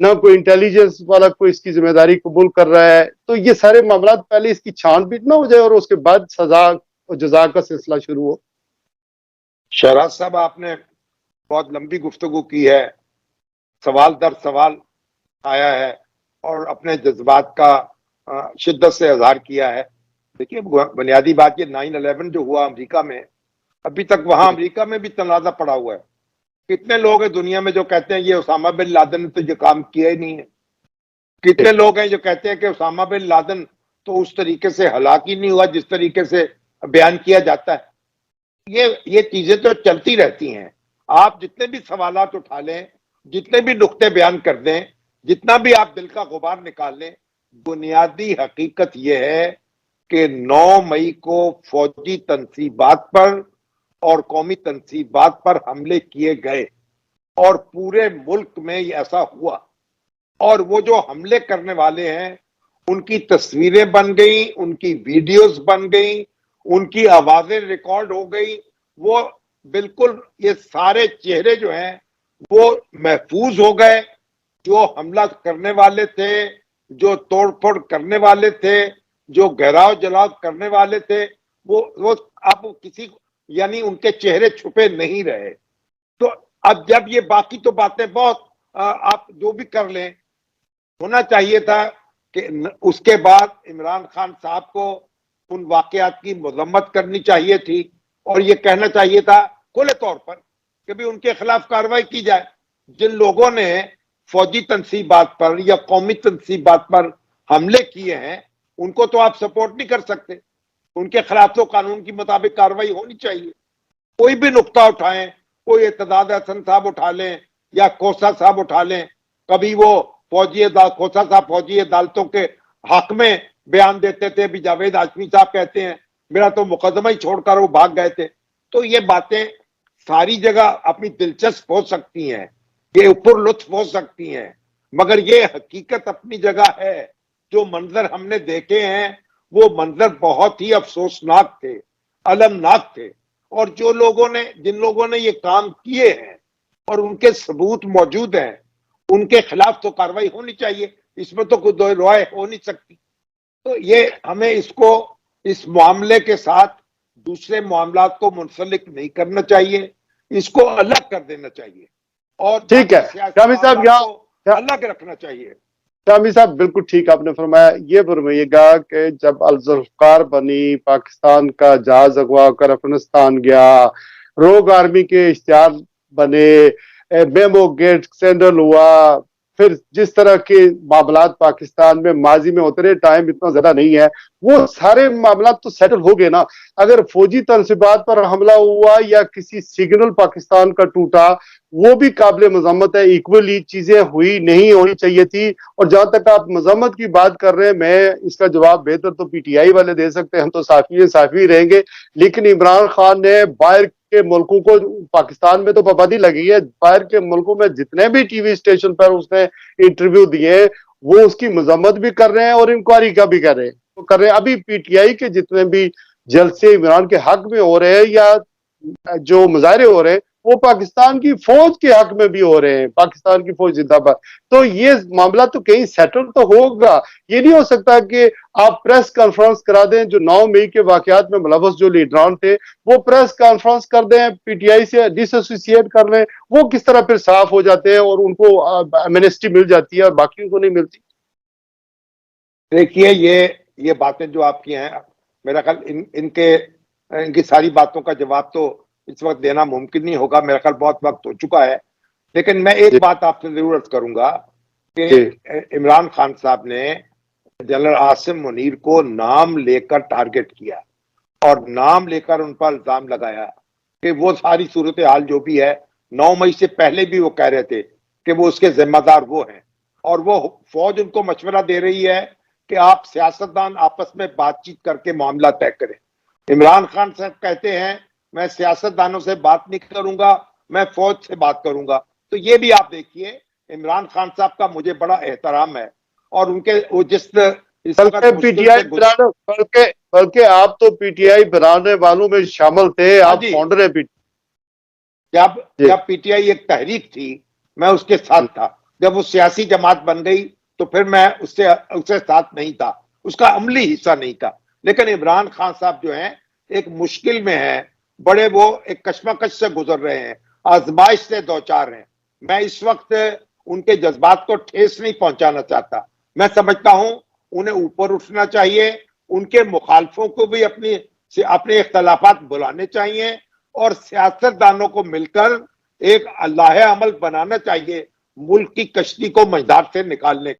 نہ کوئی انٹیلیجنس والا کوئی اس کی ذمہ داری قبول کر رہا ہے. تو یہ سارے معاملات پہلے اس کی چھان بیٹ نہ ہو جائے اور اس کے بعد سزا اور جزا کا سلسلہ شروع ہو. شہراز صاحب، آپ نے بہت لمبی گفتگو کی ہے، سوال در سوال آیا ہے اور اپنے جذبات کا شدت سے اظہار کیا ہے. دیکھیے، بنیادی بات یہ 9/11 جو ہوا امریکہ میں، ابھی تک وہاں امریکہ میں بھی تنازع پڑا ہوا ہے. کتنے لوگ ہیں دنیا میں جو کہتے ہیں یہ اسامہ بن لادن نے تو یہ کام کیا ہی نہیں ہے. کتنے لوگ ہیں جو کہتے ہیں کہ اسامہ بن لادن تو اس طریقے سے ہلاک ہی نہیں ہوا جس طریقے سے بیان کیا جاتا ہے. یہ چیزیں تو چلتی رہتی ہیں. آپ جتنے بھی سوالات اٹھا لیں، جتنے بھی نقطے بیان کر دیں، جتنا بھی آپ دل کا غبار نکال لیں، بنیادی حقیقت یہ ہے کہ 9 مئی کو فوجی تنصیبات پر اور قومی تنصیبات پر حملے کیے گئے اور پورے ملک میں یہ ایسا ہوا. اور وہ جو حملے کرنے والے ہیں ان کی تصویریں بن گئیں، ان کی ویڈیوز بن گئیں، ان کی آوازیں ریکارڈ ہو گئی. وہ بالکل یہ سارے چہرے جو ہیں وہ محفوظ ہو گئے. جو حملہ کرنے والے تھے، جو توڑ پھوڑ کرنے والے تھے، جو گھیراؤ جلاؤ کرنے والے تھے، وہ اب کسی یعنی ان کے چہرے چھپے نہیں رہے. تو اب جب یہ باقی تو باتیں بہت آپ جو بھی کر لیں، ہونا چاہیے تھا کہ اس کے بعد عمران خان صاحب کو ان واقعات کی مذمت کرنی چاہیے تھی اور یہ کہنا چاہیے تھا کھلے طور پر کہ بھی ان کے خلاف کارروائی کی جائے. جن لوگوں نے فوجی تنصیبات پر یا قومی تنصیبات پر حملے کیے ہیں ان کو تو آپ سپورٹ نہیں کر سکتے. ان کے خلاف تو قانون کی مطابق کارروائی ہونی چاہیے. کوئی بھی نقطہ اٹھائیں، کوئی اعتداد حسن صاحب اٹھا لیں یا کوسا صاحب اٹھا لیں، کبھی وہ کوسا صاحب فوجی عدالتوں کے حق میں بیان دیتے تھے. بھی جاوید ہاشمی صاحب کہتے ہیں میرا تو مقدمہ ہی چھوڑ کر وہ بھاگ گئے تھے. تو یہ باتیں ساری جگہ اپنی دلچسپ ہو سکتی ہیں، یہ اوپر لطف ہو سکتی ہیں، مگر یہ حقیقت اپنی جگہ ہے. جو منظر ہم نے دیکھے ہیں وہ منظر بہت ہی افسوسناک تھے، المناک تھے. اور جن لوگوں نے یہ کام کیے ہیں اور ان کے ثبوت موجود ہیں، ان کے خلاف تو کارروائی ہونی چاہیے. اس میں تو کوئی دو رائے ہو نہیں سکتی. تو یہ ہمیں اس معاملے کے ساتھ دوسرے معاملات کو منسلک نہیں کرنا چاہیے، اس کو الگ کر دینا چاہیے اور ٹھیک ہے شامی صاحب، یہاں الگ رکھنا چاہیے. شامی صاحب بالکل ٹھیک آپ نے فرمایا. یہ فرمائیے گا کہ جب الذوالفقار بنی، پاکستان کا جہاز اغوا کر افغانستان گیا، روگ آرمی کے اشتہار بنے، میمو گیٹ سینڈل ہوا، پھر جس طرح کے معاملات پاکستان میں ماضی میں ہوتے رہے، ٹائم اتنا زیادہ نہیں ہے، وہ سارے معاملات تو سیٹل ہو گئے نا. اگر فوجی تنصیبات پر حملہ ہوا یا کسی سگنل پاکستان کا ٹوٹا، وہ بھی قابل مذمت ہے. ایکولی چیزیں ہوئی نہیں ہونی چاہیے تھی. اور جہاں تک آپ مذمت کی بات کر رہے ہیں، میں اس کا جواب بہتر تو پی ٹی آئی والے دے سکتے ہیں، ہم تو صحافی رہیں گے. لیکن عمران خان نے باہر کے ملکوں کو، پاکستان میں تو پابندی لگی ہے، باہر کے ملکوں میں جتنے بھی ٹی وی اسٹیشن پر اس نے انٹرویو دیے وہ اس کی مذمت بھی کر رہے ہیں اور انکوائری کا بھی کر رہے ہیں. ابھی پی ٹی آئی کے جتنے بھی جلسے عمران کے حق میں ہو رہے ہیں یا جو مظاہرے ہو رہے ہیں وہ پاکستان کی فوج کے حق میں بھی ہو رہے ہیں، پاکستان کی فوج زندہ باد. تو یہ معاملہ تو کہیں سیٹل تو ہوگا. یہ نہیں ہو سکتا کہ آپ پریس کانفرنس کرا دیں، جو 9 مئی کے واقعات میں ملوث جو لیڈران تھے وہ پریس کانفرنس کر دیں، پی ٹی آئی سے ڈس ایسوسیٹ کر لیں، وہ کس طرح پھر صاف ہو جاتے ہیں اور ان کو ایمنسٹی مل جاتی ہے اور باقیوں کو نہیں ملتی. دیکھیے، یہ باتیں جو آپ کی ہیں، میرا خیال ان کی ساری باتوں کا جواب تو اس وقت دینا ممکن نہیں ہوگا. میرا خیال بہت وقت ہو چکا ہے. لیکن میں ایک بات آپ سے ضرور عرض کروں گا کہ عمران خان صاحب نے جنرل عاصم منیر کو نام لے کر ٹارگٹ کیا اور نام لے کر ان پر الزام لگایا کہ وہ ساری صورتحال جو بھی ہے 9 مئی سے پہلے بھی وہ کہہ رہے تھے کہ وہ اس کے ذمہ دار وہ ہیں، اور وہ فوج ان کو مشورہ دے رہی ہے کہ آپ سیاستدان آپس میں بات چیت کر کے معاملہ طے کریں. عمران خان صاحب کہتے ہیں میں سیاستدانوں سے بات نہیں کروں گا، میں فوج سے بات کروں گا. تو یہ بھی آپ دیکھیے، عمران خان صاحب کا مجھے بڑا احترام ہے اور ان کے بلکہ آپ تو پی ٹی آئی بنانے والوں میں شامل تھے، آپ فاؤنڈر ہیں. جب پی ٹی آئی ایک تحریک تھی میں اس کے ساتھ تھا. جب وہ سیاسی جماعت بن گئی تو پھر میں اس سے ساتھ نہیں تھا، اس کا عملی حصہ نہیں تھا. لیکن عمران خان صاحب جو ہیں ایک مشکل میں ہیں، بڑے وہ ایک کشمکش سے گزر رہے ہیں، آزمائش سے دوچار ہیں. میں اس وقت ان کے جذبات کو ٹھیس نہیں پہنچانا چاہتا. میں سمجھتا ہوں انہیں اوپر اٹھنا چاہیے، ان کے مخالفوں کو بھی اپنے اختلافات بلانے چاہیے اور سیاستدانوں کو مل کر ایک لاہ عمل بنانا چاہیے ملک کی کشتی کو مجدار سے نکالنے